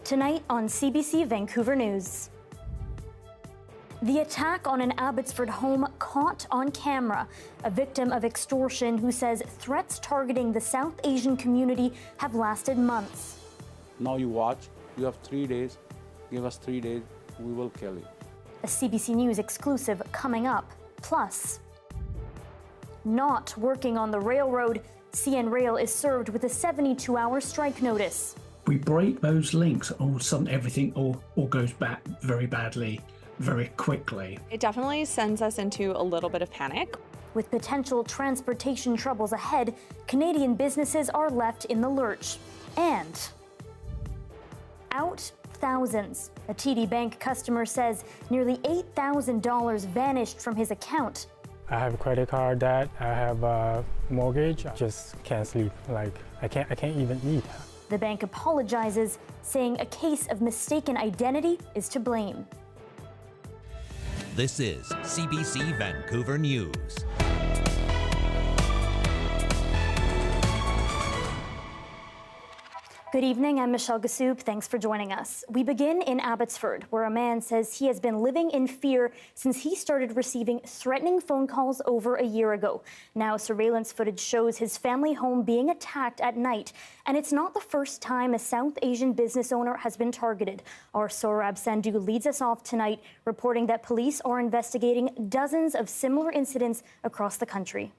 Tonight on CBC Vancouver News. The attack on an Abbotsford home caught on camera. A victim of extortion who says threats targeting the South Asian community have lasted months. Now you watch, you have 3 days, give us 3 days, we will kill you. A CBC News exclusive coming up. Plus, not working on the railroad, CN Rail is served with a 72-hour strike notice. We break those links, all of a sudden everything all goes back very badly, very quickly. It definitely sends us into a little bit of panic. With potential transportation troubles ahead, Canadian businesses are left in the lurch. And out thousands. A TD Bank customer says nearly $8,000 vanished from his account. I have a credit card, debt, I have a mortgage. I just can't sleep. Like I can't even eat. The bank apologizes, saying a case of mistaken identity is to blame. This is CBC Vancouver News. Good evening, I'm Michelle Ghoussoub. Thanks for joining us. We begin in Abbotsford, where a man says he has been living in fear since he started receiving threatening phone calls over a year ago. Now, surveillance footage shows his family home being attacked at night, and it's not the first time a South Asian business owner has been targeted. Our Saurabh Sandhu leads us off tonight, reporting that police are investigating dozens of similar incidents across the country.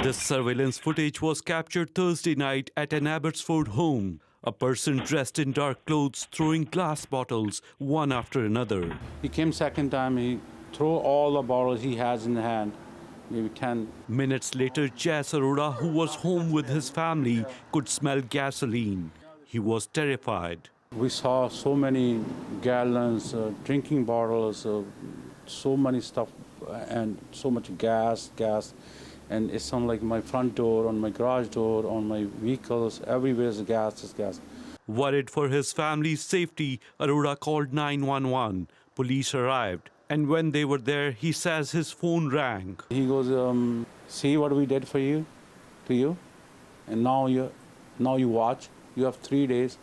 This surveillance footage was captured Thursday night at an Abbotsford home. A person dressed in dark clothes throwing glass bottles one after another. He came second time, he threw all the bottles he has in the hand, maybe 10. Minutes later, Jas Arora, who was home with his family, could smell gasoline. He was terrified. We saw so many gallons, drinking bottles, so many stuff, and so much gas. And it's on like my front door, on my garage door, on my vehicles, everywhere is gas. Worried for his family's safety, Arora called 911. Police arrived, and when they were there, he says his phone rang. He goes, see what we did for you, to you, and now you watch. You have 3 days,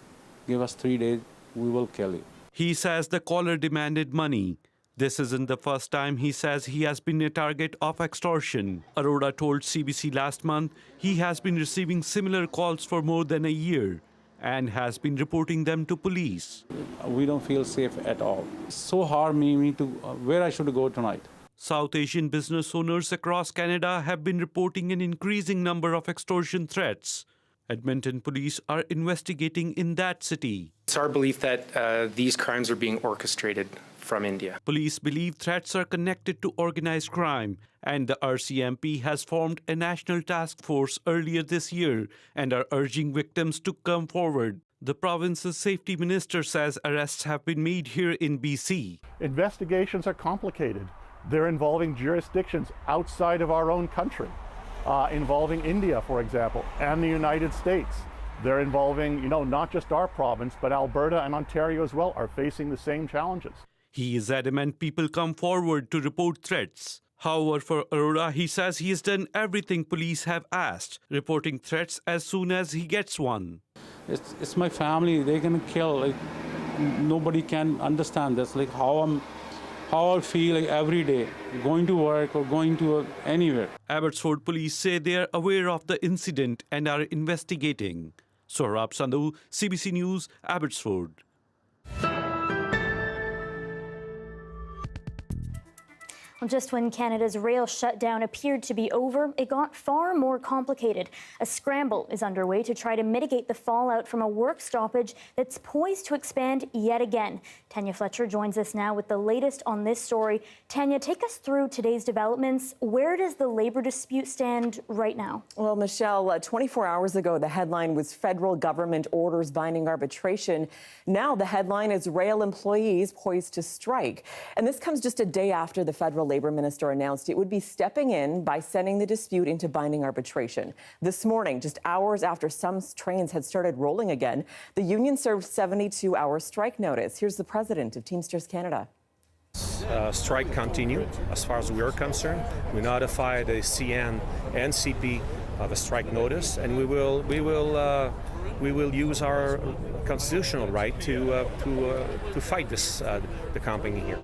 give us 3 days, we will kill you. He says the caller demanded money. This isn't the first time he says he has been a target of extortion. Arora told CBC last month he has been receiving similar calls for more than a year and has been reporting them to police. We don't feel safe at all. It's so hard me to where I should go tonight. South Asian business owners across Canada have been reporting an increasing number of extortion threats. Edmonton police are investigating in that city. It's our belief that these crimes are being orchestrated from India. Police believe threats are connected to organized crime, and the RCMP has formed a national task force earlier this year and are urging victims to come forward. The province's safety minister says arrests have been made here in BC. Investigations are complicated. They're involving jurisdictions outside of our own country, involving India, for example, and the United States. They're involving, not just our province, but Alberta and Ontario as well are facing the same challenges. He is adamant people come forward to report threats. However, for Arora, he says he has done everything police have asked, reporting threats as soon as he gets one. It's my family, they're gonna kill. Like, nobody can understand this, like how I feel like every day, going to work or going to anywhere. Abbotsford police say they are aware of the incident and are investigating. Saurabh Sandhu, CBC News, Abbotsford. Well, just when Canada's rail shutdown appeared to be over, it got far more complicated. A scramble is underway to try to mitigate the fallout from a work stoppage that's poised to expand yet again. Tanya Fletcher joins us now with the latest on this story. Tanya, take us through today's developments. Where does the labor dispute stand right now? Well, Michelle, 24 hours ago, the headline was federal government orders binding arbitration. Now the headline is rail employees poised to strike. And this comes just a day after the federal Labor Minister announced it would be stepping in by sending the dispute into binding arbitration. This morning, just hours after some trains had started rolling again, the union served 72-hour strike notice. Here's the president of Teamsters Canada. Strike continue as far as we are concerned. We notified the CN and CP of a strike notice, and we will we will use our constitutional right to fight this the company here.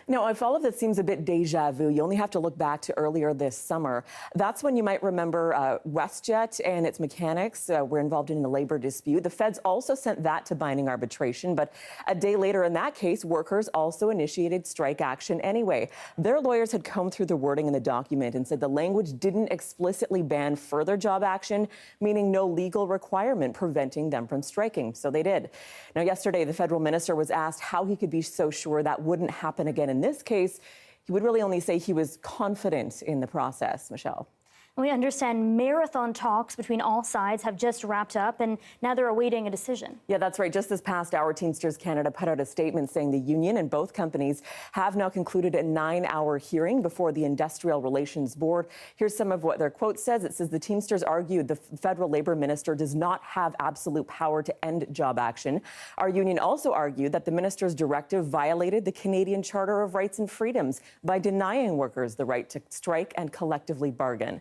Now, if all of this seems a bit deja vu, you only have to look back to earlier this summer. That's when you might remember WestJet and its mechanics were involved in a labor dispute. The feds also sent that to binding arbitration, but a day later in that case, workers also initiated strike action anyway. Their lawyers had combed through the wording in the document and said the language didn't explicitly ban further job action, meaning no legal requirement preventing them from striking. So they did. Now, yesterday, the federal minister was asked how he could be so sure that wouldn't happen again in this case. He would really only say he was confident in the process. Michelle. We understand marathon talks between all sides have just wrapped up, and now they're awaiting a decision. Yeah, that's right. Just this past hour, Teamsters Canada put out a statement saying the union and both companies have now concluded a 9-hour hearing before the Industrial Relations Board. Here's some of what their quote says. It says the Teamsters argued the federal labor minister does not have absolute power to end job action. Our union also argued that the minister's directive violated the Canadian Charter of Rights and Freedoms by denying workers the right to strike and collectively bargain.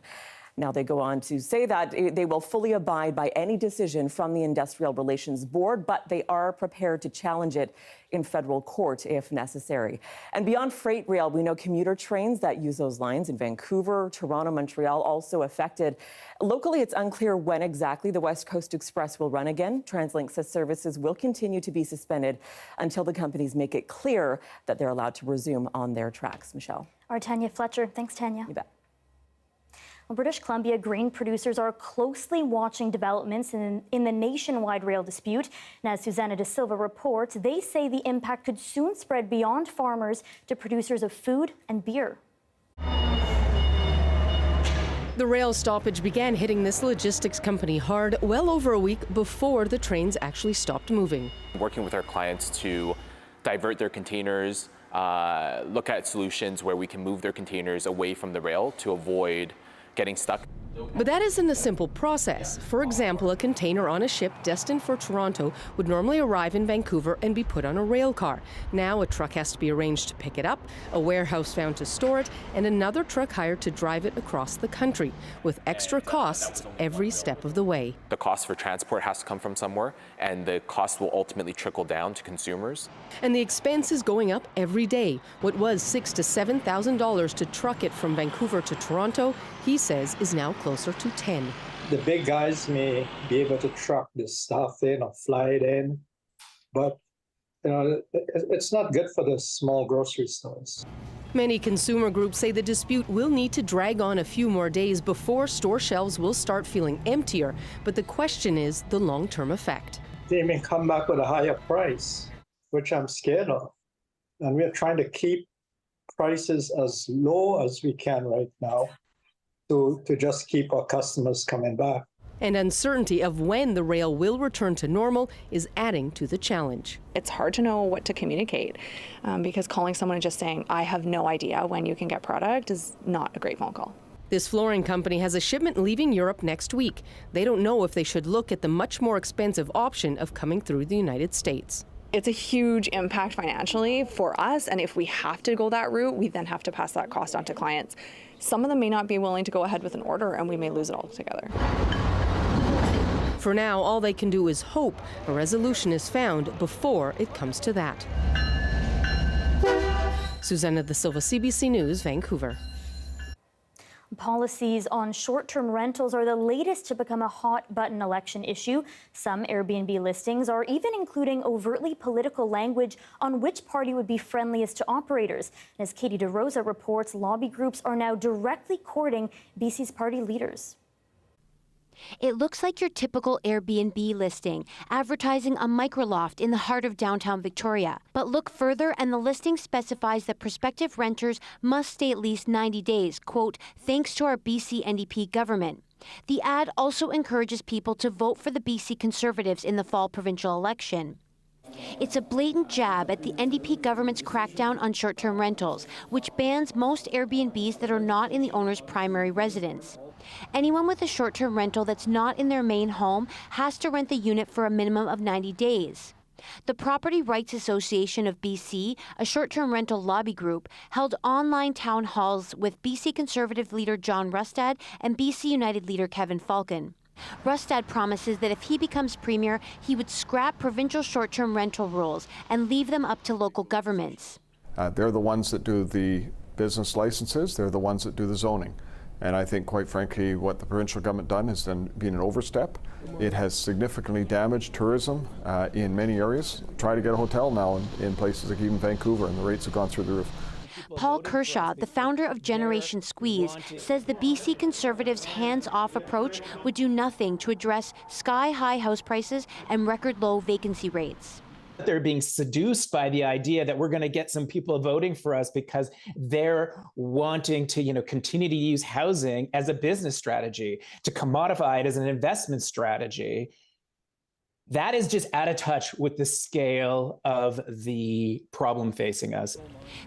Now, they go on to say that they will fully abide by any decision from the Industrial Relations Board, but they are prepared to challenge it in federal court if necessary. And beyond freight rail, we know commuter trains that use those lines in Vancouver, Toronto, Montreal also affected. Locally, it's unclear when exactly the West Coast Express will run again. TransLink says services will continue to be suspended until the companies make it clear that they're allowed to resume on their tracks. Michelle. Our Tanya Fletcher. Thanks, Tanya. You bet. British Columbia grain producers are closely watching developments in the nationwide rail dispute. And as Susanna De Silva reports, they say the impact could soon spread beyond farmers to producers of food and beer. The rail stoppage began hitting this logistics company hard well over a week before the trains actually stopped moving. Working with our clients to divert their containers, look at solutions where we can move their containers away from the rail to avoid getting stuck. But that isn't a simple process. For example, a container on a ship destined for Toronto would normally arrive in Vancouver and be put on a rail car. Now a truck has to be arranged to pick it up, a warehouse found to store it, and another truck hired to drive it across the country, with extra costs every step of the way. The cost for transport has to come from somewhere, and the cost will ultimately trickle down to consumers. And the expense is going up every day. What was $6,000 to $7,000 to truck it from Vancouver to Toronto, he says is now closer to 10. The big guys may be able to truck this stuff in or fly it in, but it's not good for the small grocery stores. Many consumer groups say the dispute will need to drag on a few more days before store shelves will start feeling emptier. But the question is the long-term effect. They may come back with a higher price, which I'm scared of. And we're trying to keep prices as low as we can right now to just keep our customers coming back. And uncertainty of when the rail will return to normal is adding to the challenge. It's hard to know what to communicate because calling someone and just saying, I have no idea when you can get product is not a great phone call. This flooring company has a shipment leaving Europe next week. They don't know if they should look at the much more expensive option of coming through the United States. It's a huge impact financially for us, and if we have to go that route, we then have to pass that cost on to clients. Some of them may not be willing to go ahead with an order, and we may lose it altogether. For now, all they can do is hope a resolution is found before it comes to that. Susanna De Silva, CBC News, Vancouver. Policies on short-term rentals are the latest to become a hot-button election issue. Some Airbnb listings are even including overtly political language on which party would be friendliest to operators. And as Katie DeRosa reports, lobby groups are now directly courting BC's party leaders. It looks like your typical Airbnb listing, advertising a microloft in the heart of downtown Victoria. But look further, and the listing specifies that prospective renters must stay at least 90 days, quote, thanks to our BC NDP government. The ad also encourages people to vote for the BC Conservatives in the fall provincial election. It's a blatant jab at the NDP government's crackdown on short-term rentals, which bans most Airbnbs that are not in the owner's primary residence. Anyone with a short-term rental that's not in their main home has to rent the unit for a minimum of 90 days. The Property Rights Association of BC, a short-term rental lobby group, held online town halls with BC Conservative leader John Rustad and BC United leader Kevin Falcon. Rustad promises that if he becomes premier, he would scrap provincial short-term rental rules and leave them up to local governments. They're the ones that do the business licenses, they're the ones that do the zoning. And I think, quite frankly, what the provincial government done has been an overstep. It has significantly damaged tourism in many areas. Try to get a hotel now in places like even Vancouver, and the rates have gone through the roof. Paul Kershaw, the founder of Generation Squeeze, says the BC Conservatives' hands-off approach would do nothing to address sky-high house prices and record-low vacancy rates. They're being seduced by the idea that we're going to get some people voting for us because they're wanting to, continue to use housing as a business strategy, to commodify it as an investment strategy. That is just out of touch with the scale of the problem facing us.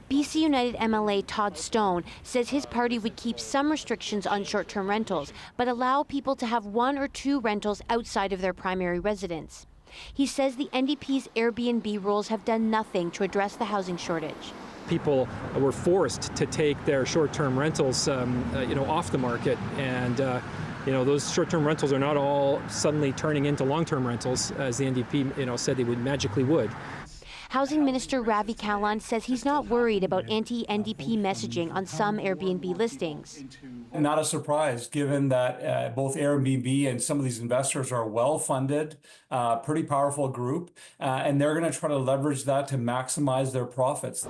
BC United MLA Todd Stone says his party would keep some restrictions on short-term rentals, but allow people to have 1 or 2 rentals outside of their primary residence. He says the NDP's Airbnb rules have done nothing to address the housing shortage. People were forced to take their short-term rentals, off the market, and those short-term rentals are not all suddenly turning into long-term rentals, as the NDP, said they magically would. Housing Minister Ravi Kahlon says he's not worried about anti-NDP messaging on some Airbnb listings. Not a surprise, given that both Airbnb and some of these investors are well-funded, pretty powerful group, and they're going to try to leverage that to maximize their profits.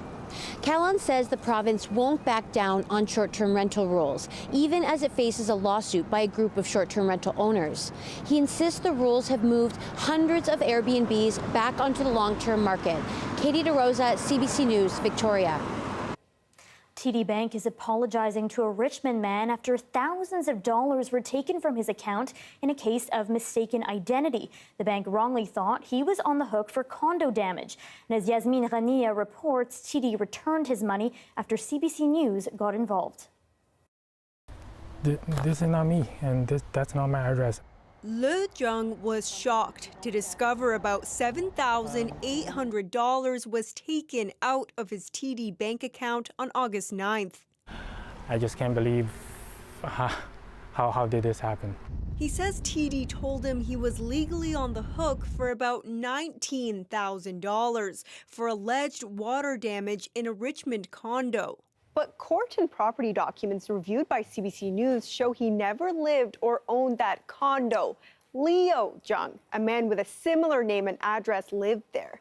Kahlon says the province won't back down on short-term rental rules, even as it faces a lawsuit by a group of short-term rental owners. He insists the rules have moved hundreds of Airbnbs back onto the long-term market. Katie DeRosa, CBC News, Victoria. TD Bank is apologizing to a Richmond man after thousands of dollars were taken from his account in a case of mistaken identity. The bank wrongly thought he was on the hook for condo damage. And as Yasmin Rania reports, TD returned his money after CBC News got involved. This is not me, and that's not my address. Le Jung was shocked to discover about $7,800 was taken out of his TD bank account on August 9th. I just can't believe how did this happen. He says TD told him he was legally on the hook for about $19,000 for alleged water damage in a Richmond condo. But court and property documents reviewed by CBC News show he never lived or owned that condo. Leo Jung, a man with a similar name and address, lived there.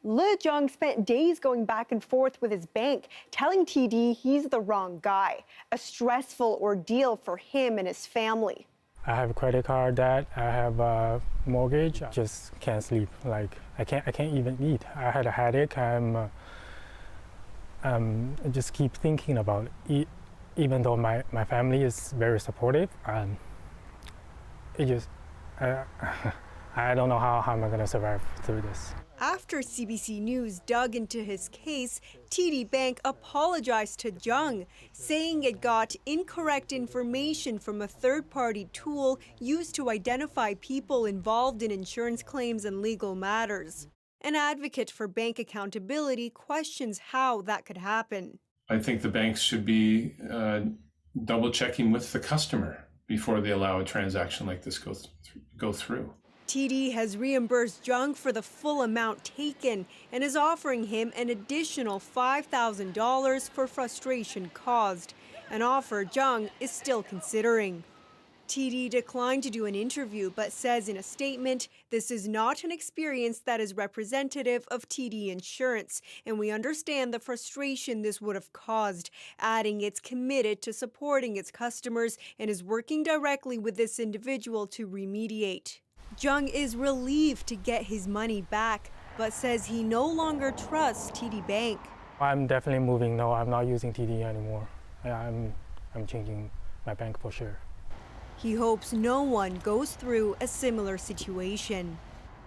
Le Jung spent days going back and forth with his bank, telling TD he's the wrong guy. A stressful ordeal for him and his family. I have a credit card, debt, I have a mortgage. I just can't sleep. I can't even eat. I had a headache. I just keep thinking about it, even though my family is very supportive. I don't know how am I going to survive through this. After CBC News dug into his case, TD Bank apologized to Jung, saying it got incorrect information from a third-party tool used to identify people involved in insurance claims and legal matters. An advocate for bank accountability questions how that could happen. I think the banks should be double checking with the customer before they allow a transaction like this go through. TD has reimbursed Jung for the full amount taken and is offering him an additional $5,000 for frustration caused, an offer Jung is still considering. TD declined to do an interview, but says in a statement, this is not an experience that is representative of TD Insurance, and we understand the frustration this would have caused, adding it's committed to supporting its customers and is working directly with this individual to remediate. Jung is relieved to get his money back, but says he no longer trusts TD Bank. I'm definitely moving. No, I'm not using TD anymore. I'm changing my bank for sure. He hopes no one goes through a similar situation.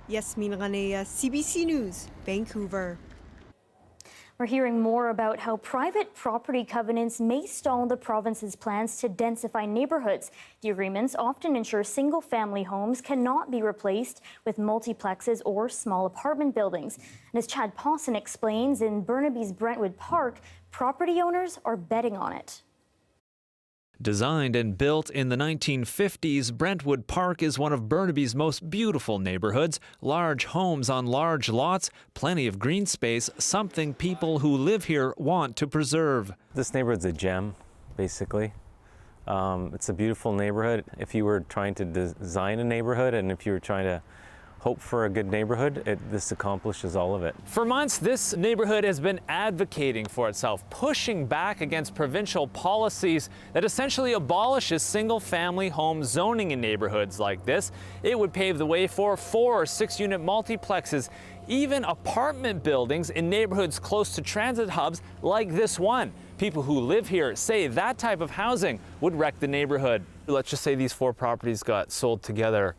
Yasmin Rania, CBC News, Vancouver. We're hearing more about how private property covenants may stall the province's plans to densify neighborhoods. The agreements often ensure single-family homes cannot be replaced with multiplexes or small apartment buildings. And as Chad Pawson explains, in Burnaby's Brentwood Park, property owners are betting on it. Designed and built in the 1950s, Brentwood Park is one of Burnaby's most beautiful neighborhoods. Large homes on large lots, plenty of green space, something people who live here want to preserve. This neighborhood's a gem, basically. It's a beautiful neighborhood. If you were trying to design a neighborhood and if you were trying to hope for a good neighborhood, this accomplishes all of it. For months, this neighborhood has been advocating for itself, pushing back against provincial policies that essentially abolishes single-family home zoning in neighborhoods like this. It would pave the way for 4 or 6-unit multiplexes, even apartment buildings in neighborhoods close to transit hubs like this one. People who live here say that type of housing would wreck the neighborhood. Let's just say these 4 properties got sold together.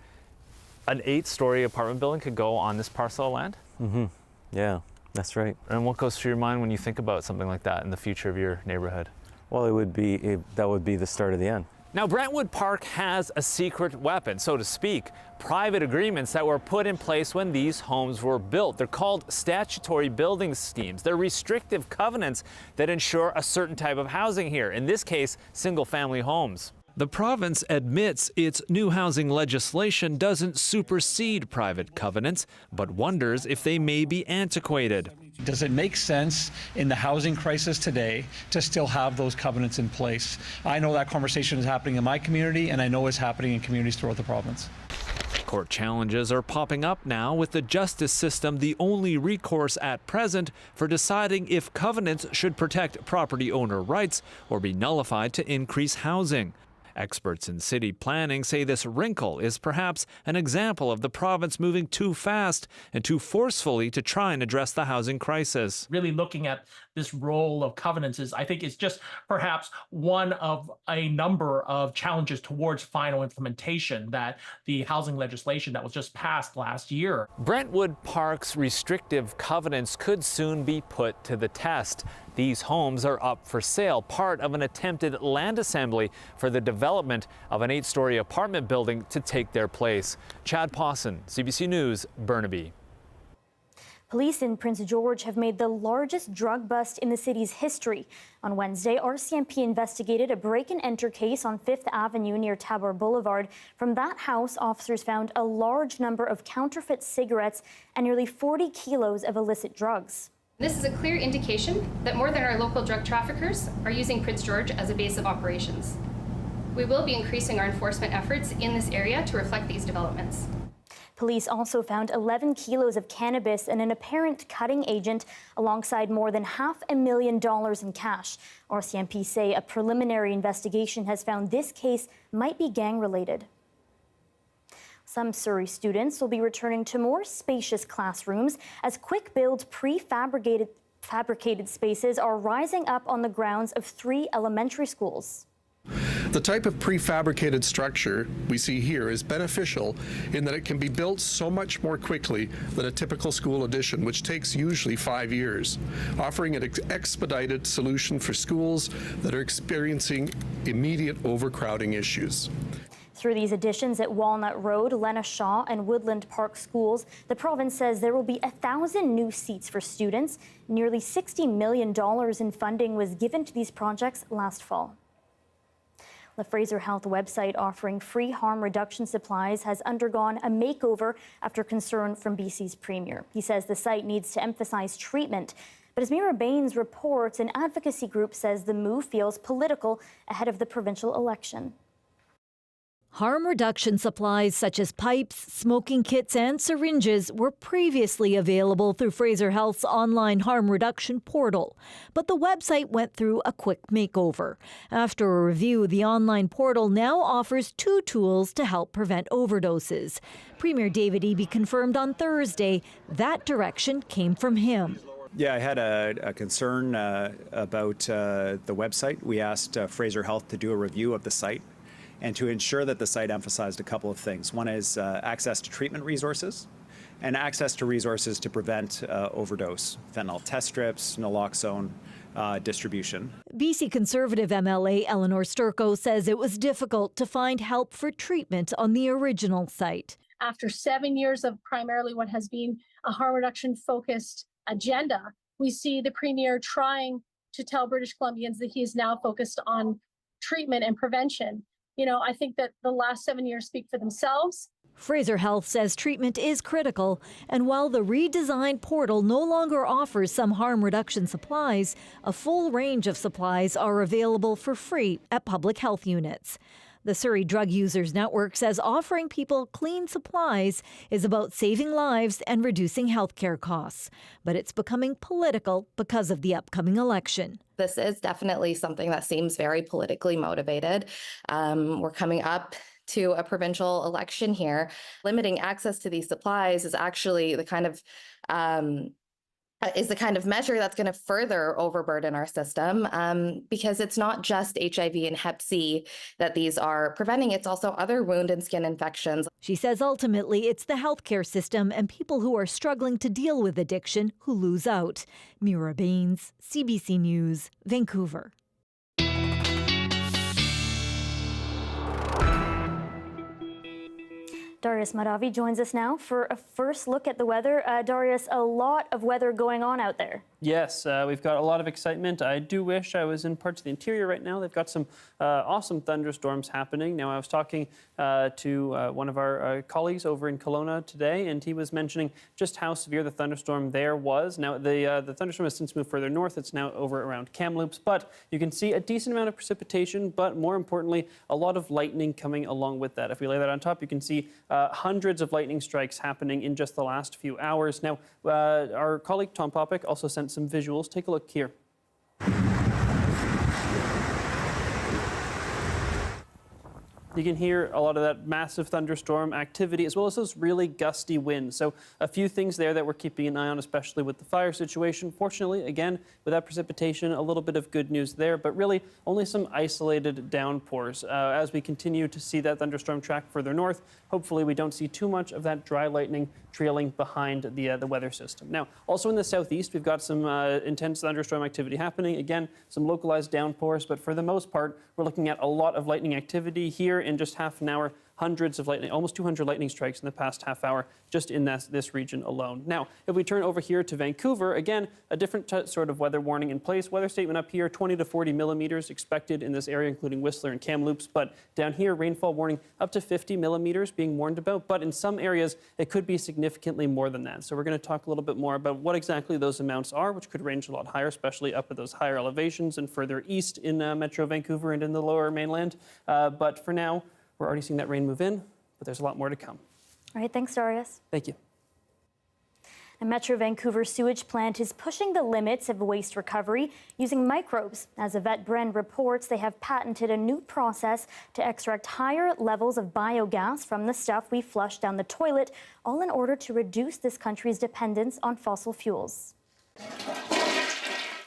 An 8-story apartment building could go on this parcel of land? Mm-hmm. Yeah, that's right. And what goes through your mind when you think about something like that in the future of your neighborhood? Well, that would be the start of the end. Now, Brentwood Park has a secret weapon, so to speak, private agreements that were put in place when these homes were built. They're called statutory building schemes. They're restrictive covenants that ensure a certain type of housing here, in this case, single-family homes. The province admits its new housing legislation doesn't supersede private covenants, but wonders if they may be antiquated. Does it make sense in the housing crisis today to still have those covenants in place? I know that conversation is happening in my community, and I know it's happening in communities throughout the province. Court challenges are popping up now, with the justice system the only recourse at present for deciding if covenants should protect property owner rights or be nullified to increase housing. Experts in city planning say this wrinkle is perhaps an example of the province moving too fast and too forcefully to try and address the housing crisis. Really looking at this role of covenants is, I think, is just perhaps one of a number of challenges towards final implementation that the housing legislation that was just passed last year. Brentwood Park's restrictive covenants could soon be put to the test. These homes are up for sale, part of an attempted land assembly for the development of an 8-story apartment building to take their place. Chad Pawson, CBC News, Burnaby. Police in Prince George have made the largest drug bust in the city's history. On Wednesday, RCMP investigated a break-and-enter case on 5th Avenue near Tabor Boulevard. From that house, officers found a large number of counterfeit cigarettes and nearly 40 kilos of illicit drugs. This is a clear indication that more than our local drug traffickers are using Prince George as a base of operations. We will be increasing our enforcement efforts in this area to reflect these developments. Police also found 11 kilos of cannabis and an apparent cutting agent alongside more than $500,000 in cash. RCMP say a preliminary investigation has found this case might be gang-related. Some Surrey students will be returning to more spacious classrooms as quick-build fabricated spaces are rising up on the grounds of 3 elementary schools. The type of prefabricated structure we see here is beneficial in that it can be built so much more quickly than a typical school addition, which takes usually 5 years, offering an expedited solution for schools that are experiencing immediate overcrowding issues. Through these additions at Walnut Road, Lena Shaw, and Woodland Park schools, the province says there will be 1,000 new seats for students. Nearly $60 million in funding was given to these projects last fall. The Fraser Health website offering free harm reduction supplies has undergone a makeover after concern from BC's Premier. He says the site needs to emphasize treatment. But as Mira Baines reports, an advocacy group says the move feels political ahead of the provincial election. Harm reduction supplies such as pipes, smoking kits and syringes were previously available through Fraser Health's online harm reduction portal. But the website went through a quick makeover. After a review, the online portal now offers 2 tools to help prevent overdoses. Premier David Eby confirmed on Thursday that direction came from him. Yeah, I had a concern about the website. We asked Fraser Health to do a review of the site and to ensure that the site emphasized a couple of things. One is access to treatment resources and access to resources to prevent overdose, fentanyl test strips, naloxone distribution. BC Conservative MLA Eleanor Sturko says it was difficult to find help for treatment on the original site. After 7 years of primarily what has been a harm reduction focused agenda, we see the Premier trying to tell British Columbians that he is now focused on treatment and prevention. I think that the last 7 years speak for themselves. Fraser Health says treatment is critical, and while the redesigned portal no longer offers some harm reduction supplies, a full range of supplies are available for free at public health units. The Surrey Drug Users Network says offering people clean supplies is about saving lives and reducing healthcare costs. But it's becoming political because of the upcoming election. This is definitely something that seems very politically motivated. We're coming up to a provincial election here. Limiting access to these supplies is actually the kind of measure that's going to further overburden our system, because it's not just HIV and Hep C that these are preventing, it's also other wound and skin infections. She says ultimately it's the healthcare system and people who are struggling to deal with addiction who lose out. Mira Baines, CBC News, Vancouver. Darius Madavi joins us now for a first look at the weather. Darius, a lot of weather going on out there. Yes, we've got a lot of excitement. I do wish I was in parts of the interior right now. They've got some awesome thunderstorms happening. Now, I was talking to one of our colleagues over in Kelowna today, and he was mentioning just how severe the thunderstorm there was. Now, the thunderstorm has since moved further north. It's now over around Kamloops, but you can see a decent amount of precipitation, but more importantly, a lot of lightning coming along with that. If we lay that on top, you can see hundreds of lightning strikes happening in just the last few hours. Now, our colleague Tom Popick also sent some visuals. Take a look here. You can hear a lot of that massive thunderstorm activity as well as those really gusty winds. So a few things there that we're keeping an eye on, especially with the fire situation. Fortunately, again, with that precipitation, a little bit of good news there, but really only some isolated downpours. As we continue to see that thunderstorm track further north, hopefully we don't see too much of that dry lightning trailing behind the weather system. Now, also in the southeast, we've got some intense thunderstorm activity happening. Again, some localized downpours, but for the most part, we're looking at a lot of lightning activity here in just half an hour. Hundreds of lightning, almost 200 lightning strikes in the past half hour just in this region alone. Now, if we turn over here to Vancouver, again, a different sort of weather warning in place. Weather statement up here, 20 to 40 millimeters expected in this area, including Whistler and Kamloops. But down here, rainfall warning up to 50 millimeters being warned about. But in some areas, it could be significantly more than that. So we're going to talk a little bit more about what exactly those amounts are, which could range a lot higher, especially up at those higher elevations and further east in Metro Vancouver and in the lower mainland. But for now, we're already seeing that rain move in, but there's a lot more to come. All right, thanks, Darius. Thank you. A Metro Vancouver sewage plant is pushing the limits of waste recovery using microbes. As Yvette Bren reports, they have patented a new process to extract higher levels of biogas from the stuff we flush down the toilet, all in order to reduce this country's dependence on fossil fuels.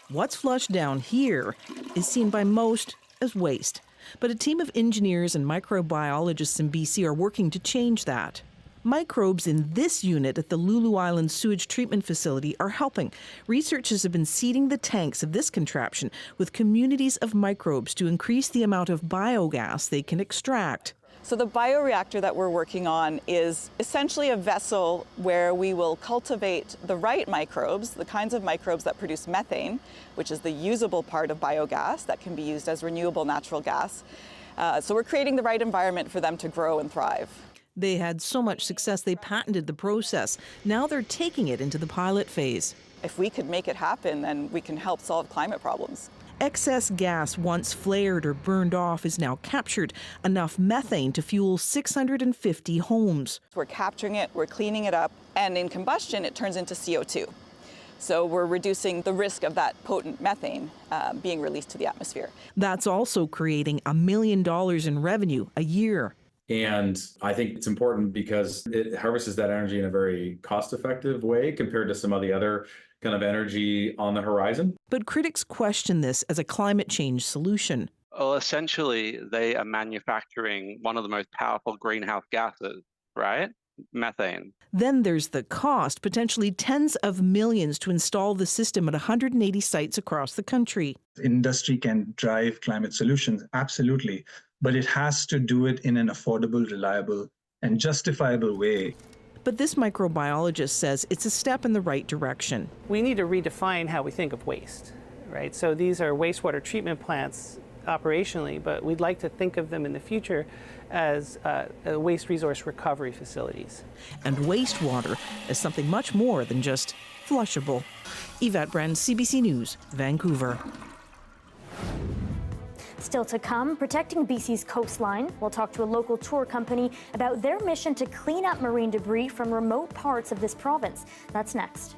What's flushed down here is seen by most as waste. But a team of engineers and microbiologists in BC are working to change that. Microbes in this unit at the Lulu Island Sewage Treatment Facility are helping. Researchers have been seeding the tanks of this contraption with communities of microbes to increase the amount of biogas they can extract. So the bioreactor that we're working on is essentially a vessel where we will cultivate the right microbes, the kinds of microbes that produce methane, which is the usable part of biogas that can be used as renewable natural gas. So we're creating the right environment for them to grow and thrive. They had so much success they patented the process. Now they're taking it into the pilot phase. If we could make it happen, then we can help solve climate problems. Excess gas once flared or burned off is now captured, enough methane to fuel 650 homes. We're capturing it, we're cleaning it up, and in combustion it turns into CO2. So we're reducing the risk of that potent methane being released to the atmosphere. That's also creating $1 million in revenue a year. And I think it's important because it harvests that energy in a very cost-effective way compared to some of the other kind of energy on the horizon. But critics question this as a climate change solution. Well, essentially, they are manufacturing one of the most powerful greenhouse gases, right? Methane. Then there's the cost, potentially tens of millions to install the system at 180 sites across the country. Industry can drive climate solutions, absolutely, but it has to do it in an affordable, reliable, and justifiable way. But this microbiologist says it's a step in the right direction. We need to redefine how we think of waste, right? So these are wastewater treatment plants operationally, but we'd like to think of them in the future as waste resource recovery facilities. And wastewater as something much more than just flushable. Yvette Brand, CBC News, Vancouver. Still to come, protecting BC's coastline. We'll talk to a local tour company about their mission to clean up marine debris from remote parts of this province. That's next.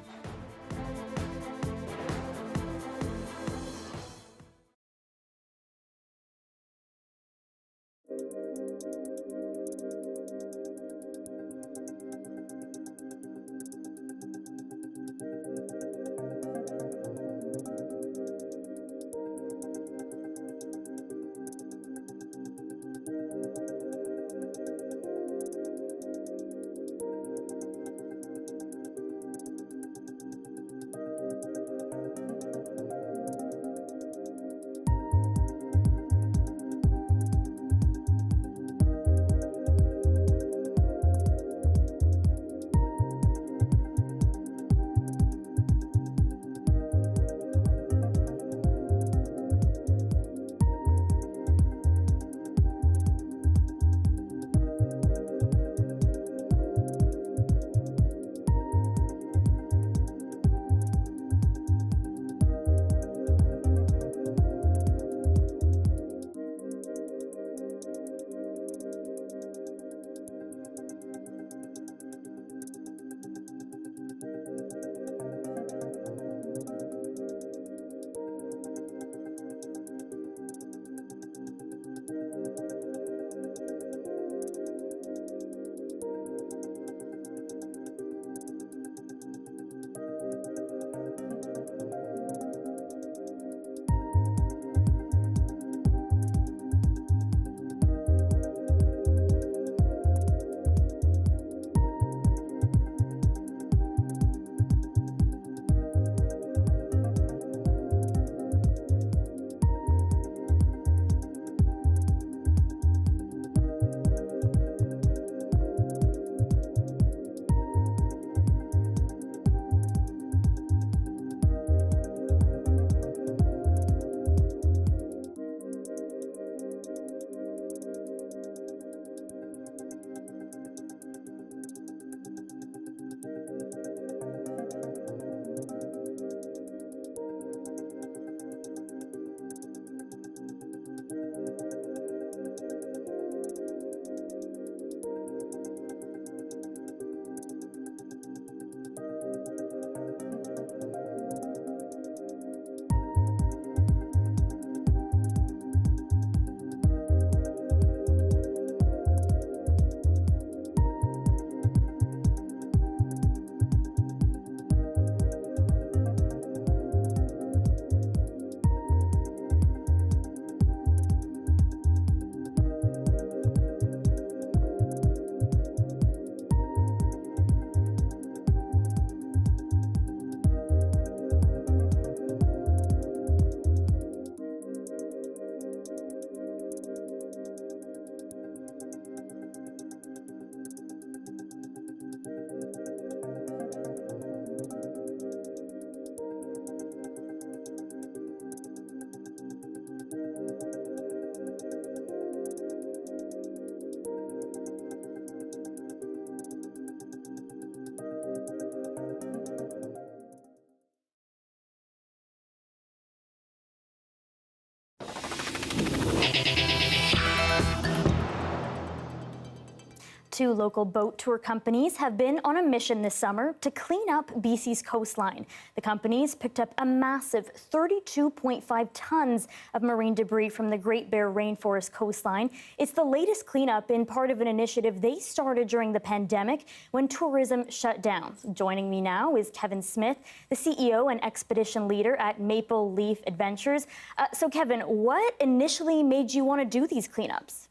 Two local boat tour companies have been on a mission this summer to clean up BC's coastline. The companies picked up a massive 32.5 tons of marine debris from the Great Bear Rainforest coastline. It's the latest cleanup in part of an initiative they started during the pandemic when tourism shut down. Joining me now is Kevin Smith, the CEO and expedition leader at Maple Leaf Adventures. So Kevin, what initially made you want to do these cleanups?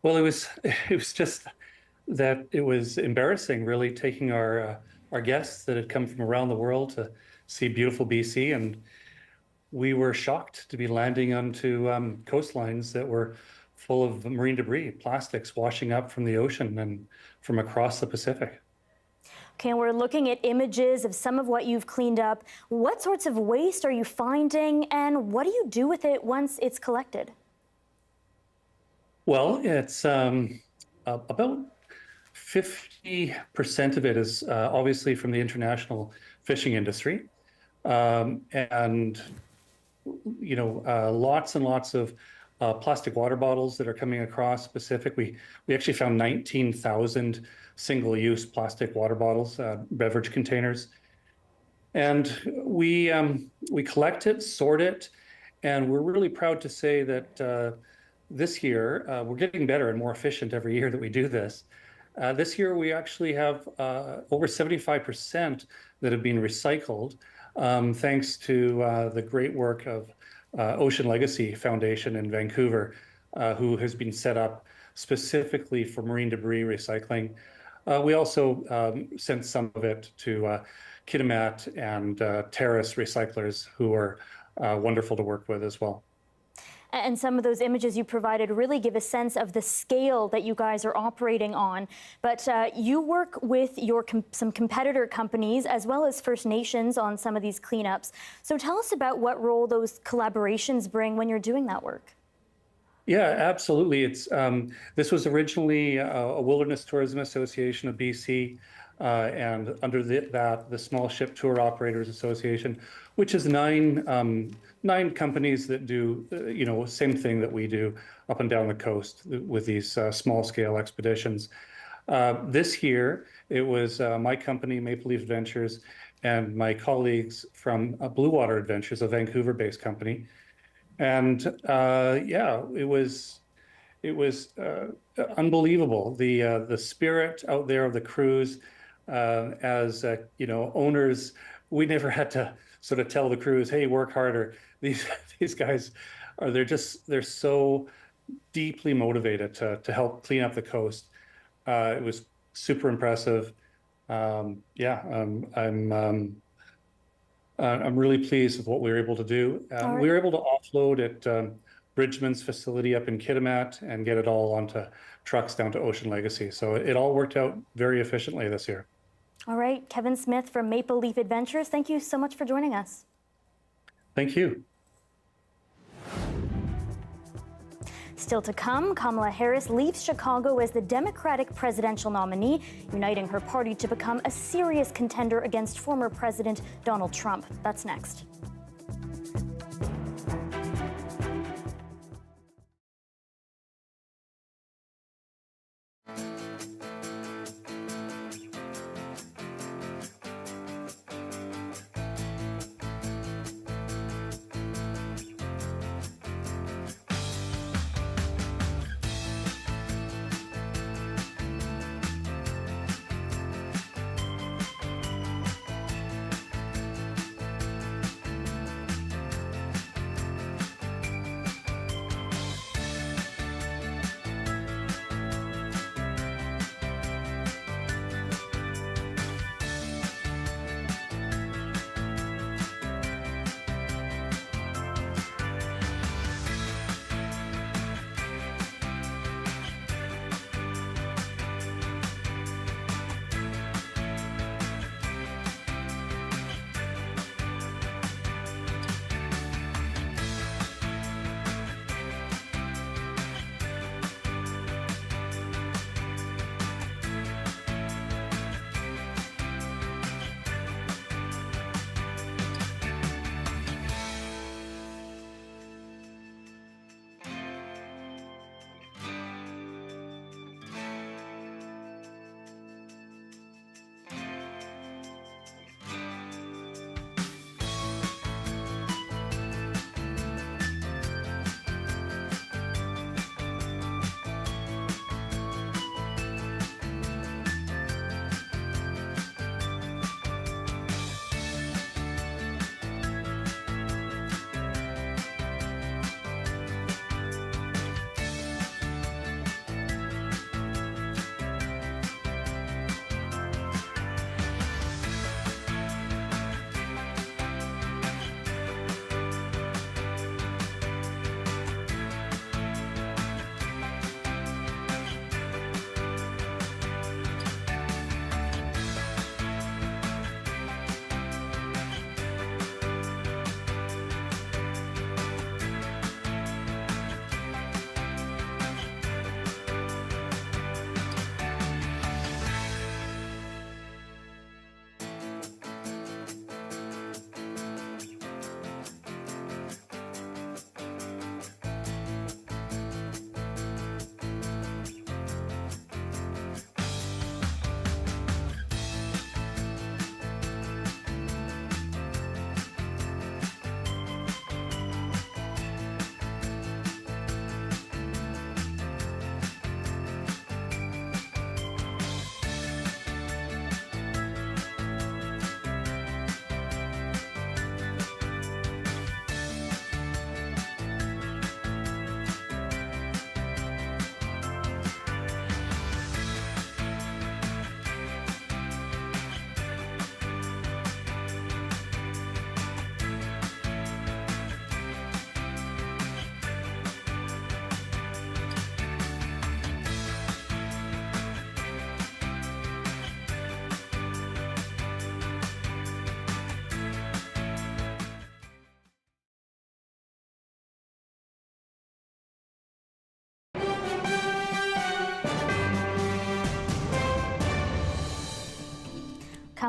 Well, it was just that it was embarrassing, really, taking our guests that had come from around the world to see beautiful BC, and we were shocked to be landing onto coastlines that were full of marine debris, plastics washing up from the ocean and from across the Pacific. Okay, and we're looking at images of some of what you've cleaned up. What sorts of waste are you finding, and what do you do with it once it's collected? Well, it's about 50% of it is obviously from the international fishing industry. And, you know, lots and lots of plastic water bottles that are coming across Pacific. We actually found 19,000 single-use plastic water bottles, beverage containers. And we collect it, sort it, and we're really proud to say that this year, we're getting better and more efficient every year that we do this. This year, we actually have over 75% that have been recycled, thanks to the great work of Ocean Legacy Foundation in Vancouver, who has been set up specifically for marine debris recycling. We also sent some of it to Kitimat and Terrace recyclers, who are wonderful to work with as well. And some of those images you provided really give a sense of the scale that you guys are operating on. But you work with some competitor companies as well as First Nations on some of these cleanups. So tell us about what role those collaborations bring when you're doing that work. Yeah, absolutely. It's this was originally a Wilderness Tourism Association of BC, and under the Small Ship Tour Operators Association, which is nine companies that do you know, same thing that we do up and down the coast with these small scale expeditions. This year it was my company, Maple Leaf Adventures, and my colleagues from Blue Water Adventures, a Vancouver-based company. And yeah, it was unbelievable. The spirit out there of the cruise, as you know, owners, we never had to sort of tell the crews, hey, work harder. These guys they're so deeply motivated to help clean up the coast. It was super impressive. Yeah, I'm really pleased with what we were able to do. We were able to offload at Bridgman's facility up in Kitimat and get it all onto trucks down to Ocean Legacy. So it all worked out very efficiently this year. All right, Kevin Smith from Maple Leaf Adventures, thank you so much for joining us. Thank you. Still to come, Kamala Harris leaves Chicago as the Democratic presidential nominee, uniting her party to become a serious contender against former President Donald Trump. That's next.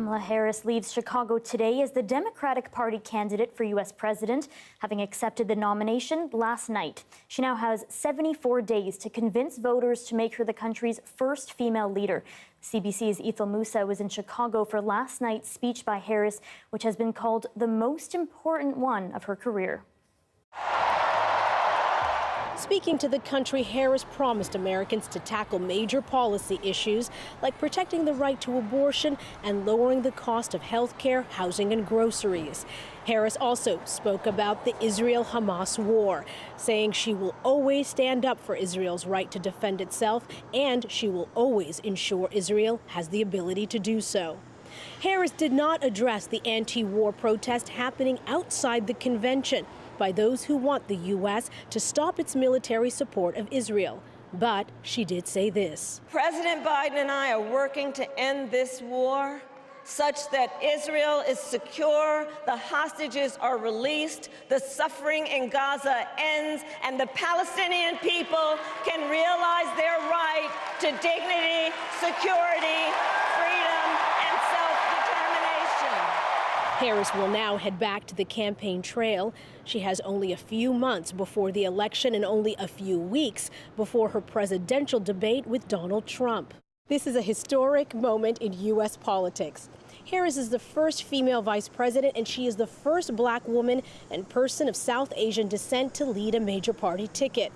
Kamala Harris leaves Chicago today as the Democratic Party candidate for U.S. president, having accepted the nomination last night. She now has 74 days to convince voters to make her the country's first female leader. CBC's Ethel Musa was in Chicago for last night's speech by Harris, which has been called the most important one of her career. Speaking to the country, Harris promised Americans to tackle major policy issues like protecting the right to abortion and lowering the cost of health care, housing, and groceries. Harris also spoke about the Israel-Hamas war, saying she will always stand up for Israel's right to defend itself, and she will always ensure Israel has the ability to do so. Harris did not address the anti-war protest happening outside the convention by those who want the U.S. to stop its military support of Israel. But she did say this. President Biden and I are working to end this war such that Israel is secure, the hostages are released, the suffering in Gaza ends, and the Palestinian people can realize their right to dignity, security, freedom, and self-determination. Harris will now head back to the campaign trail. She has only a few months before the election and only a few weeks before her presidential debate with Donald Trump. This is a historic moment in U.S. politics. Harris is the first female vice president, and she is the first black woman and person of South Asian descent to lead a major party ticket.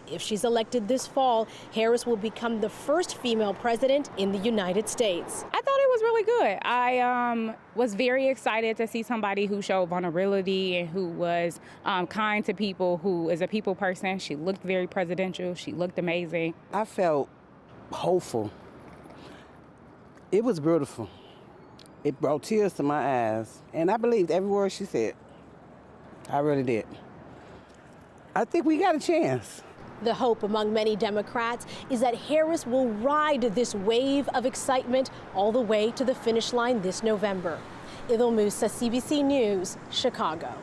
If she's elected this fall, Harris will become the first female president in the United States. I thought it was really good. I was very excited to see somebody who showed vulnerability and who was kind to people, who is a people person. She looked very presidential. She looked amazing. I felt hopeful. It was beautiful. It brought tears to my eyes, and I believed every word she said. I really did. I think we got a chance. The hope among many Democrats is that Harris will ride this wave of excitement all the way to the finish line this November. Ethel Musa, CBC News, Chicago.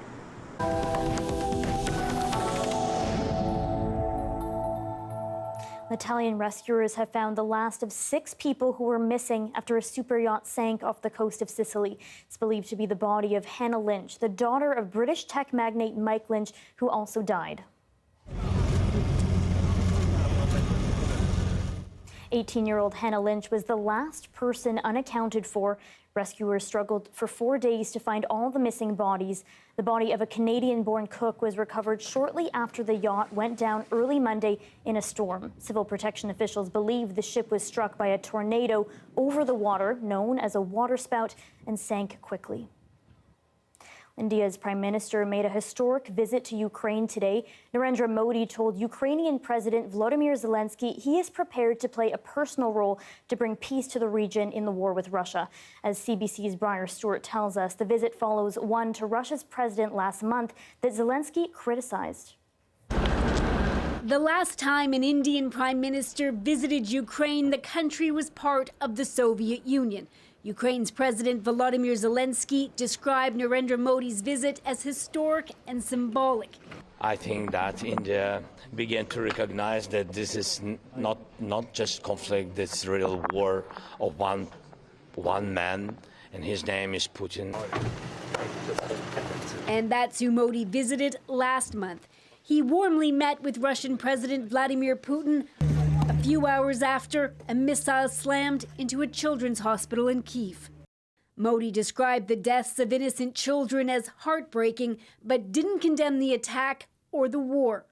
Italian rescuers have found the last of 6 people who were missing after a super yacht sank off the coast of Sicily. It's believed to be the body of Hannah Lynch, the daughter of British tech magnate Mike Lynch, who also died. 18-year-old Hannah Lynch was the last person unaccounted for. Rescuers struggled for 4 days to find all the missing bodies. The body of a Canadian-born cook was recovered shortly after the yacht went down early Monday in a storm. Civil protection officials believe the ship was struck by a tornado over the water, known as a waterspout, and sank quickly. India's prime minister made a historic visit to Ukraine today. Narendra Modi told Ukrainian President Volodymyr Zelensky he is prepared to play a personal role to bring peace to the region in the war with Russia. As CBC's Briar Stewart tells us, the visit follows one to Russia's president last month that Zelensky criticized. The last time an Indian prime minister visited Ukraine, the country was part of the Soviet Union. Ukraine's President Volodymyr Zelensky described Narendra Modi's visit as historic and symbolic. I think that India began to recognize that this is not just conflict, this real war of one man, and his name is Putin. And that's who Modi visited last month. He warmly met with Russian President Vladimir Putin. A few hours after, a missile slammed into a children's hospital in Kyiv. Modi described the deaths of innocent children as heartbreaking, but didn't condemn the attack or the war,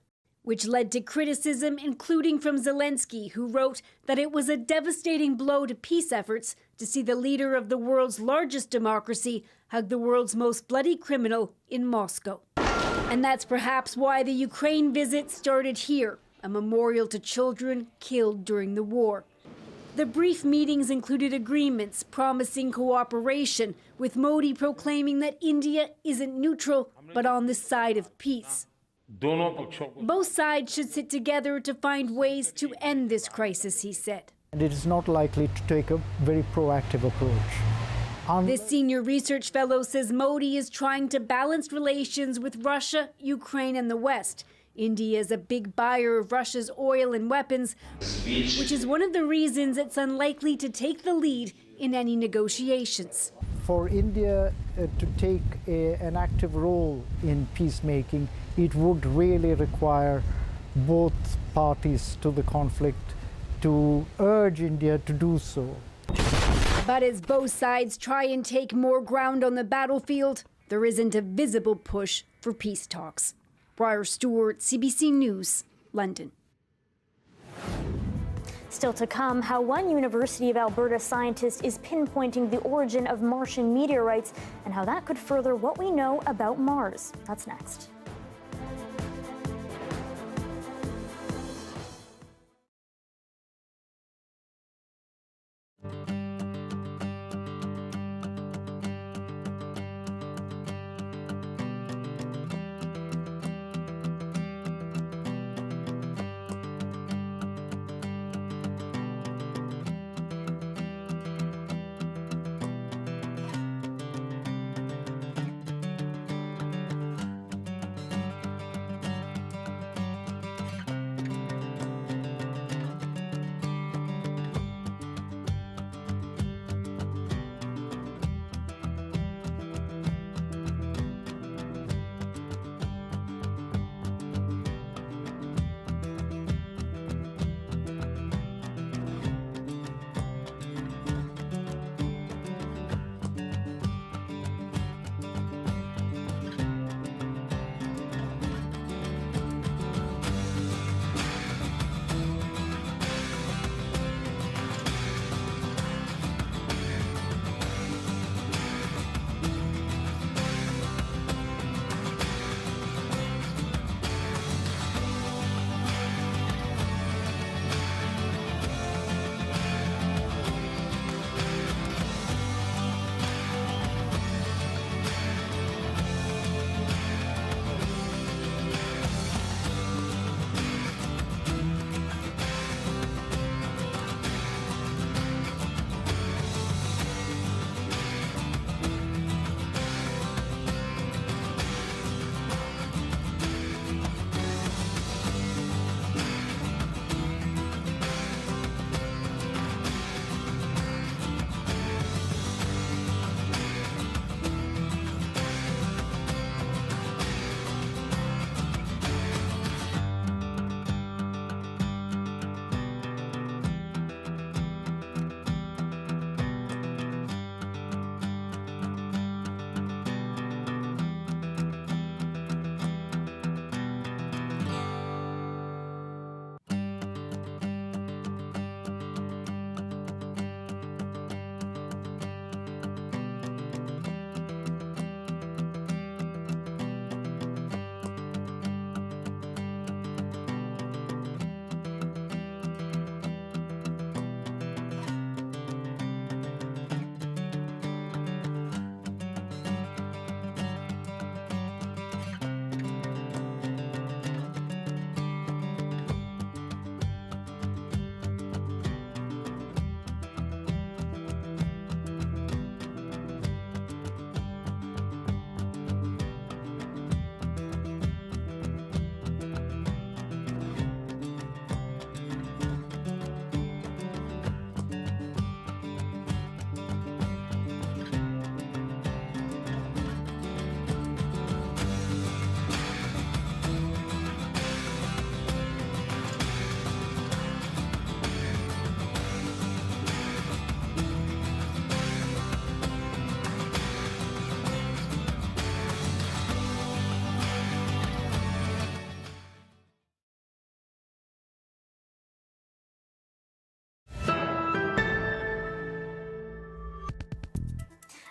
which led to criticism, including from Zelensky, who wrote that it was a devastating blow to peace efforts to see the leader of the world's largest democracy hug the world's most bloody criminal in Moscow. And that's perhaps why the Ukraine visit started here, a memorial to children killed during the war. The brief meetings included agreements promising cooperation, with Modi proclaiming that India isn't neutral, but on the side of peace. Both sides should sit together to find ways to end this crisis, he said. And it is not likely to take a very proactive approach. This senior research fellow says Modi is trying to balance relations with Russia, Ukraine, and the West. India is a big buyer of Russia's oil and weapons, which is one of the reasons it's unlikely to take the lead in any negotiations. For India to take an active role in peacemaking, it would really require both parties to the conflict to urge India to do so. But as both sides try and take more ground on the battlefield, there isn't a visible push for peace talks. Briar Stewart, CBC News, London. Still to come, how one University of Alberta scientist is pinpointing the origin of Martian meteorites and how that could further what we know about Mars. That's next.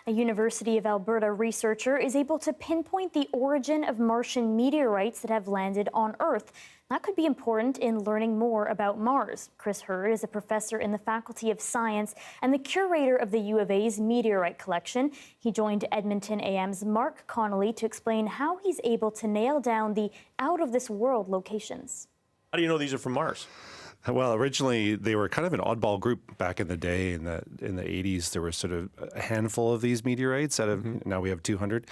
A University of Alberta researcher is able to pinpoint the origin of Martian meteorites that have landed on Earth. That could be important in learning more about Mars. Chris Hurd is a professor in the Faculty of Science and the curator of the U of A's meteorite collection. He joined Edmonton AM's Mark Connolly to explain how he's able to nail down the out-of-this-world locations. How do you know these are from Mars? Well, originally they were kind of an oddball group back in the day. In the 80s, there were sort of a handful of these meteorites. Out of now we have 200.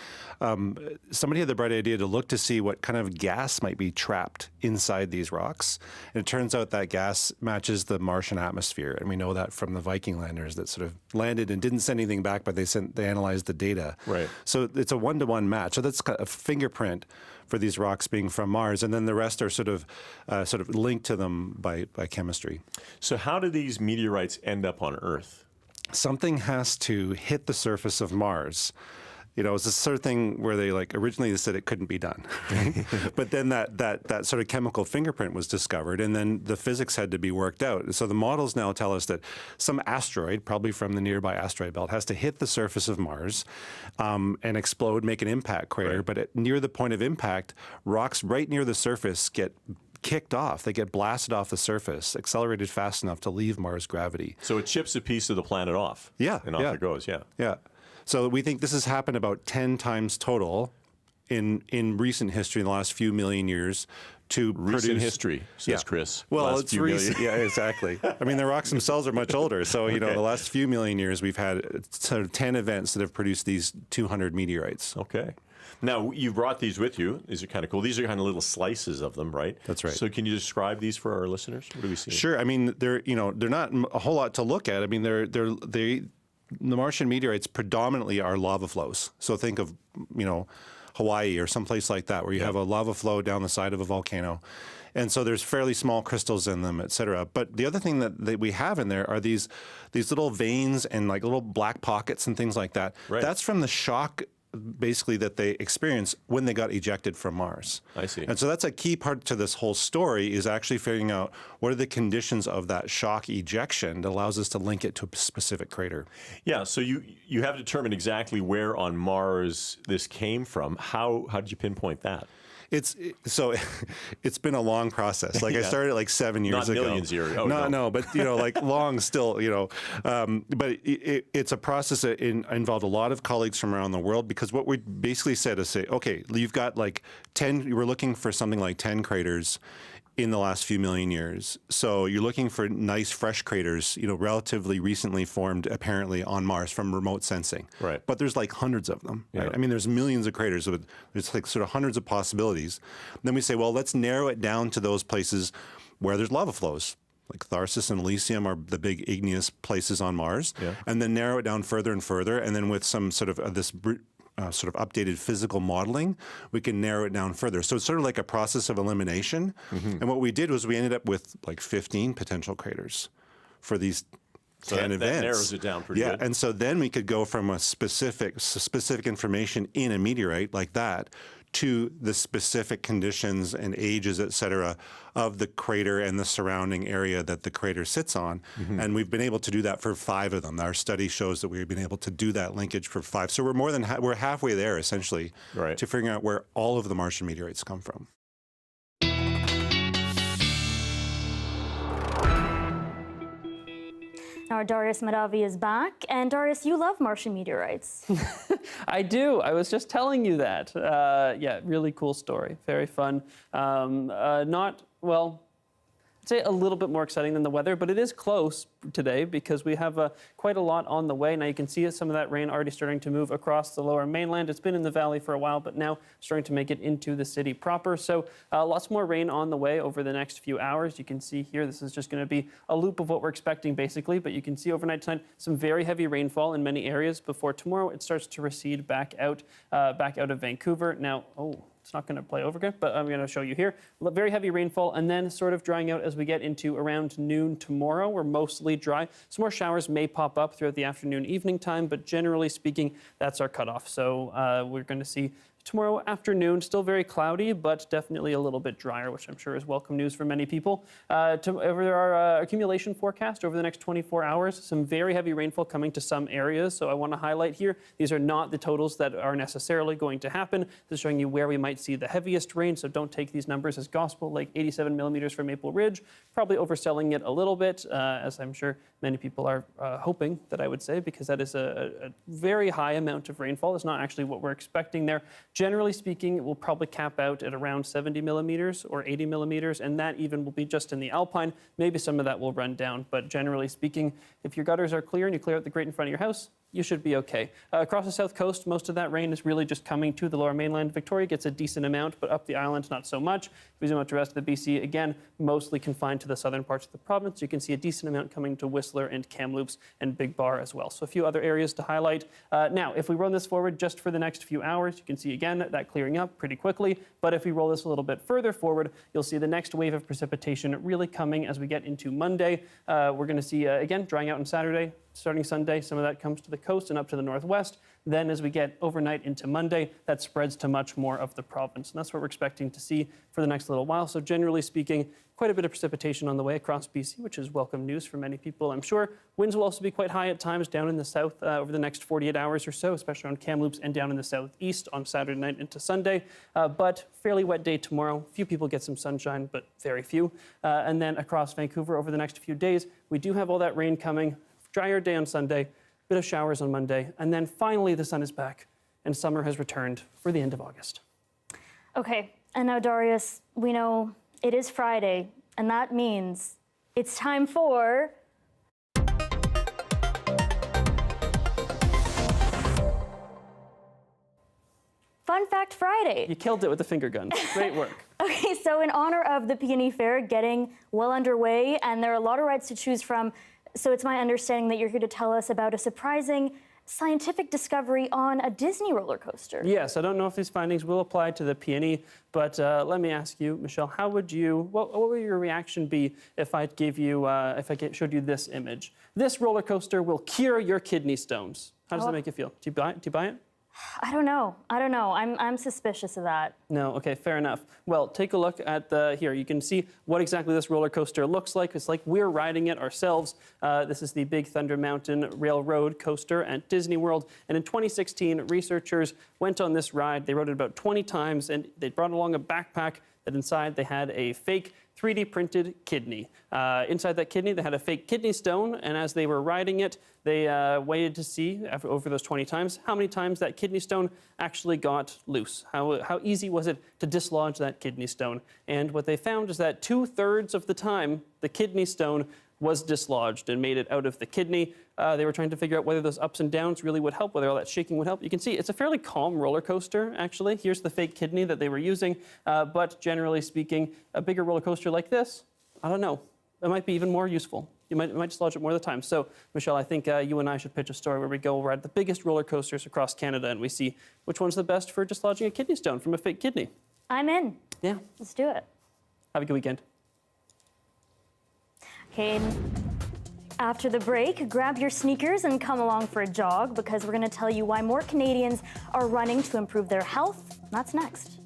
Somebody had the bright idea to look to see what kind of gas might be trapped inside these rocks. And it turns out that gas matches the Martian atmosphere, and we know that from the Viking landers that sort of landed and didn't send anything back, but they analyzed the data. Right. So it's a 1-to-1 match. So that's a fingerprint for these rocks being from Mars, and then the rest are sort of linked to them by chemistry. So how do these meteorites end up on Earth? Something has to hit the surface of Mars. You know, it's the sort of thing where they originally they said it couldn't be done, right? But then that sort of chemical fingerprint was discovered, and then the physics had to be worked out. So the models now tell us that some asteroid, probably from the nearby asteroid belt, has to hit the surface of Mars and explode, make an impact crater. Right. But near the point of impact, rocks right near the surface get kicked off. They get blasted off the surface, accelerated fast enough to leave Mars' gravity. So it chips a piece of the planet off. Yeah. And off it goes, yeah. Yeah. So we think this has happened about 10 times total in recent history in the last few million years to recent produce history, says Chris. Well, it's recent. Yeah, exactly. I mean, the rocks themselves are much older. So, you know, the last few million years, we've had sort of 10 events that have produced these 200 meteorites. Okay. Now, you brought these with you. These are kind of cool. These are kind of little slices of them, right? That's right. So can you describe these for our listeners? What do we see? Sure. I mean, they're not a whole lot to look at. I mean, the Martian meteorites predominantly are lava flows. So think of, Hawaii or someplace like that where you have a lava flow down the side of a volcano. And so there's fairly small crystals in them, et cetera. But the other thing that we have in there are these little veins and little black pockets and things like that. Right. That's from the shock basically that they experienced when they got ejected from Mars. I see. And so that's a key part to this whole story is actually figuring out what are the conditions of that shock ejection that allows us to link it to a specific crater. Yeah, so you have determined exactly where on Mars this came from. How did you pinpoint that? It's been a long process. I started 7 years ago. Not millions of years. Oh, no, but long still. But it's a process that involved a lot of colleagues from around the world because what we basically said is okay, you've got 10. We're looking for something like 10 craters in the last few million years. So you're looking for nice fresh craters, relatively recently formed apparently on Mars from remote sensing. Right. But there's hundreds of them. Right? I mean, there's millions of craters. There's sort of hundreds of possibilities. Then we say, well, let's narrow it down to those places where there's lava flows. Like Tharsis and Elysium are the big igneous places on Mars. Yeah. And then narrow it down further and further. And then with some sort of this sort of updated physical modeling, we can narrow it down further. So it's sort of like a process of elimination. Mm-hmm. And what we did was we ended up with 15 potential craters for these 10 events. That narrows it down pretty good. And so then we could go from a specific information in a meteorite like that to the specific conditions and ages, et cetera, of the crater and the surrounding area that the crater sits on. Mm-hmm. And we've been able to do that for 5 of them. Our study shows that we've been able to do that linkage for 5. So we're we're halfway there, essentially, to figuring out where all of the Martian meteorites come from. Our Darius Mahdavi is back. And Darius, you love Martian meteorites. I do. I was just telling you that. Yeah, really cool story. Very fun. I'd say a little bit more exciting than the weather, but it is close today because we have quite a lot on the way. Now you can see some of that rain already starting to move across the lower mainland. It's been in the valley for a while, but now starting to make it into the city proper. So lots more rain on the way over the next few hours. You can see here, this is just going to be a loop of what we're expecting basically, but you can see overnight tonight some very heavy rainfall in many areas before tomorrow it starts to recede back out of Vancouver. Now, it's not going to play over again, but I'm going to show you here. Very heavy rainfall and then sort of drying out as we get into around noon tomorrow. We're mostly dry. Some more showers may pop up throughout the afternoon, evening time, but generally speaking, that's our cutoff. So we're going to see tomorrow afternoon, still very cloudy, but definitely a little bit drier, which I'm sure is welcome news for many people. Over our accumulation forecast over the next 24 hours, some very heavy rainfall coming to some areas. So I want to highlight here, these are not the totals that are necessarily going to happen. This is showing you where we might see the heaviest rain, so don't take these numbers as gospel, like 87 millimeters for Maple Ridge. Probably overselling it a little bit, as I'm sure many people are hoping that I would say, because that is a very high amount of rainfall. It's not actually what we're expecting there. Generally speaking, it will probably cap out at around 70 millimeters or 80 millimeters, and that even will be just in the Alpine. Maybe some of that will run down, but generally speaking, if your gutters are clear and you clear out the grate in front of your house, you should be okay. Across the south coast, most of that rain is really just coming to the lower mainland. Victoria gets a decent amount, but up the island, not so much. If we zoom out to the rest of the BC, again, mostly confined to the southern parts of the province. You can see a decent amount coming to Whistler and Kamloops and Big Bar as well. So a few other areas to highlight. Now, if we run this forward just for the next few hours, you can see again that clearing up pretty quickly. But if we roll this a little bit further forward, you'll see the next wave of precipitation really coming as we get into Monday. We're going to see, again, drying out on Saturday. Starting Sunday, some of that comes to the coast and up to the northwest. Then as we get overnight into Monday, that spreads to much more of the province. And that's what we're expecting to see for the next little while. So generally speaking, quite a bit of precipitation on the way across BC, which is welcome news for many people, I'm sure. Winds will also be quite high at times down in the south over the next 48 hours or so, especially around Kamloops and down in the southeast on Saturday night into Sunday. But fairly wet day tomorrow. Few people get some sunshine, but very few. And then across Vancouver over the next few days, we do have all that rain coming. Drier day on Sunday, bit of showers on Monday, and then finally the sun is back and summer has returned for the end of August. Okay, and now Darius, we know it is Friday, and that means it's time for... Fun Fact Friday. You killed it with the finger gun. Great work. Okay, so in honor of the Peony Fair getting well underway, and there are a lot of rides to choose from, so it's my understanding that you're here to tell us about a surprising scientific discovery on a Disney roller coaster. Yes, I don't know if these findings will apply to the Peony, but let me ask you, Michelle, how would you, what would your reaction be if I gave you, showed you this image? This roller coaster will cure your kidney stones. How does that make you feel? Do you buy it? I don't know. I'm suspicious of that. No, okay, fair enough. Well, take a look at here. You can see what exactly this roller coaster looks like. It's like we're riding it ourselves. This is the Big Thunder Mountain Railroad coaster at Disney World. And in 2016, researchers went on this ride. They rode it about 20 times, and they brought along a backpack that inside they had a fake 3D printed kidney. Inside that kidney, they had a fake kidney stone, and as they were riding it, they waited to see, over those 20 times, how many times that kidney stone actually got loose. How easy was it to dislodge that kidney stone? And what they found is that 2/3 of the time, the kidney stone was dislodged and made it out of the kidney. They were trying to figure out whether those ups and downs really would help, whether all that shaking would help. You can see it's a fairly calm roller coaster, actually. Here's the fake kidney that they were using. But generally speaking, a bigger roller coaster like this, I don't know, it might be even more useful. You might dislodge it more of the time. So, Michelle, I think you and I should pitch a story where we go ride the biggest roller coasters across Canada and we see which one's the best for dislodging a kidney stone from a fake kidney. I'm in. Yeah. Let's do it. Have a good weekend. Okay, after the break, grab your sneakers and come along for a jog because we're going to tell you why more Canadians are running to improve their health. That's next.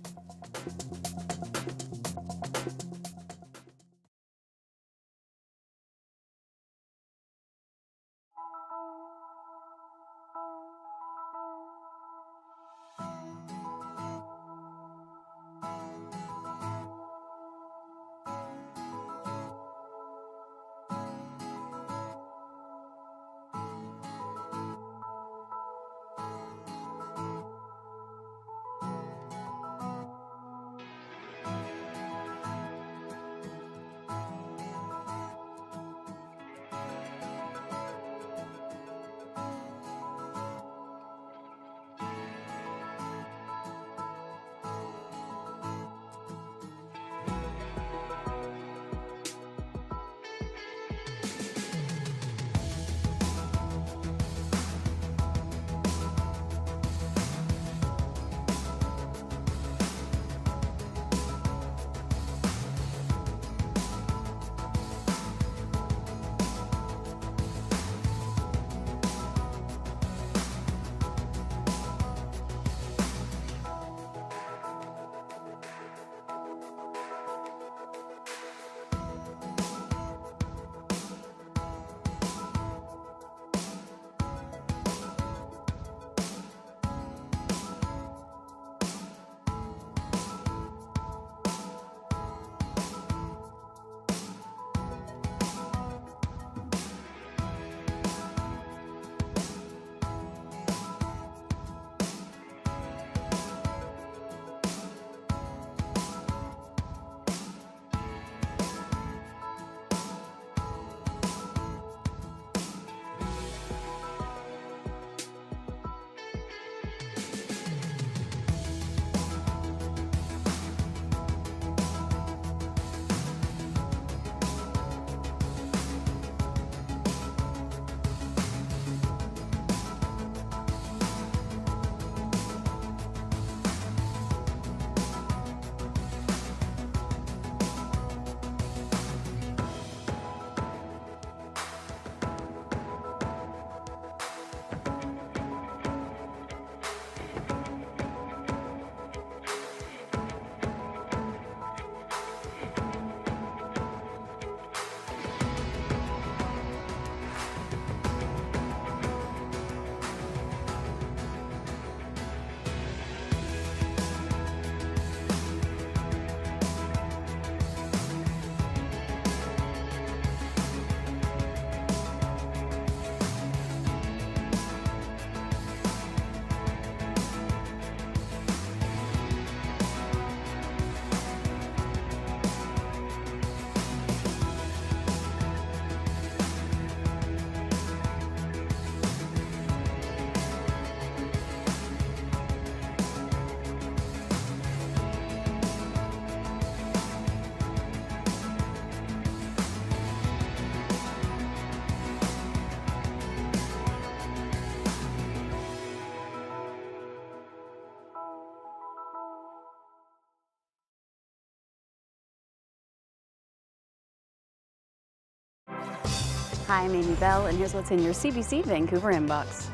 Hi, I'm Amy Bell, and here's what's in your CBC Vancouver inbox.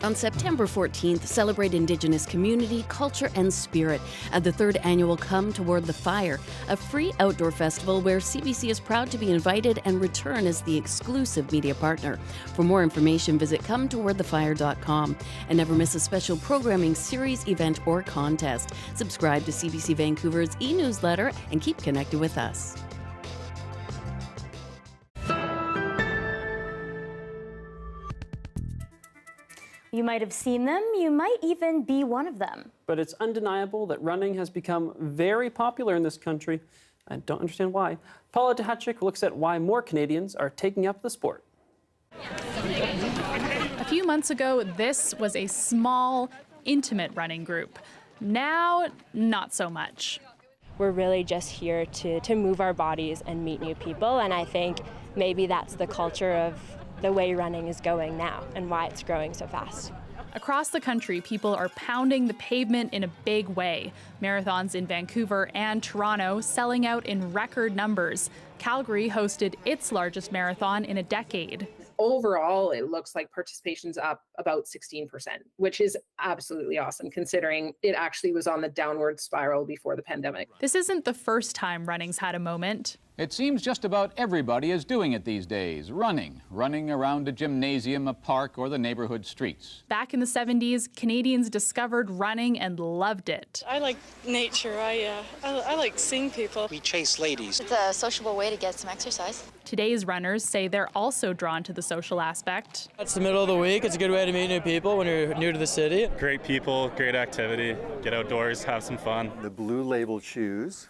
On September 14th, celebrate Indigenous community, culture, and spirit at the 3rd annual Come Toward the Fire, a free outdoor festival where CBC is proud to be invited and return as the exclusive media partner. For more information, visit cometowardthefire.com. And never miss a special programming series, event, or contest. Subscribe to CBC Vancouver's e-newsletter and keep connected with us. You might have seen them, you might even be one of them. But it's undeniable that running has become very popular in this country. I don't understand why. Paula Duhatchik looks at why more Canadians are taking up the sport. A few months ago, this was a small, intimate running group. Now, not so much. We're really just here to move our bodies and meet new people, and I think maybe that's the culture of the way running is going now and why it's growing so fast. Across the country, people are pounding the pavement in a big way. Marathons in Vancouver and Toronto selling out in record numbers. Calgary hosted its largest marathon in a decade. Overall, it looks like participation's up about 16%, which is absolutely awesome considering it actually was on the downward spiral before the pandemic. This isn't the first time running's had a moment. It seems just about everybody is doing it these days, running around a gymnasium, a park, or the neighborhood streets. Back in the 70s, Canadians discovered running and loved it. I like nature. I like seeing people. We chase ladies. It's a sociable way to get some exercise. Today's runners say they're also drawn to the social aspect. It's the middle of the week. It's a good way to meet new people when you're new to the city. Great people, great activity. Get outdoors, have some fun. The blue labeled shoes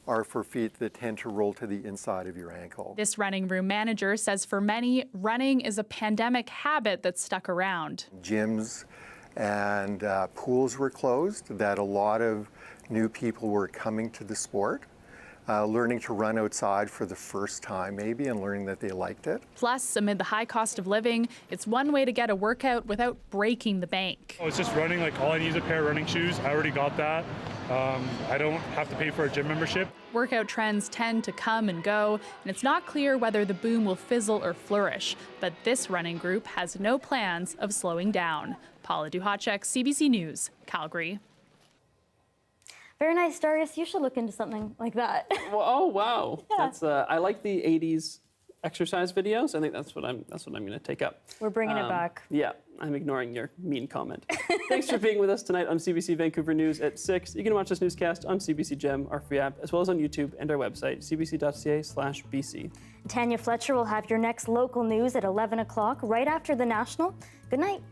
are for feet that tend to roll to the inside of your ankle. This running room manager says for many, running is a pandemic habit that's stuck around. Gyms and pools were closed, that a lot of new people were coming to the sport, learning to run outside for the first time maybe and learning that they liked it. Plus, amid the high cost of living, it's one way to get a workout without breaking the bank. Oh, it's just running, like all I need is a pair of running shoes. I already got that. I don't have to pay for a gym membership. Workout trends tend to come and go, and it's not clear whether the boom will fizzle or flourish. But this running group has no plans of slowing down. Paula Duhatchik, CBC News, Calgary. Very nice, Darius. You should look into something like that. Well, oh wow, Yeah. That's I like the '80s exercise videos. I think that's what I'm going to take up. We're bringing it back. Yeah, I'm ignoring your mean comment. Thanks for being with us tonight on CBC Vancouver News at 6. You can watch this newscast on CBC Gem, our free app, as well as on YouTube and our website, cbc.ca/BC. Tanya Fletcher will have your next local news at 11 o'clock, right after the National. Good night.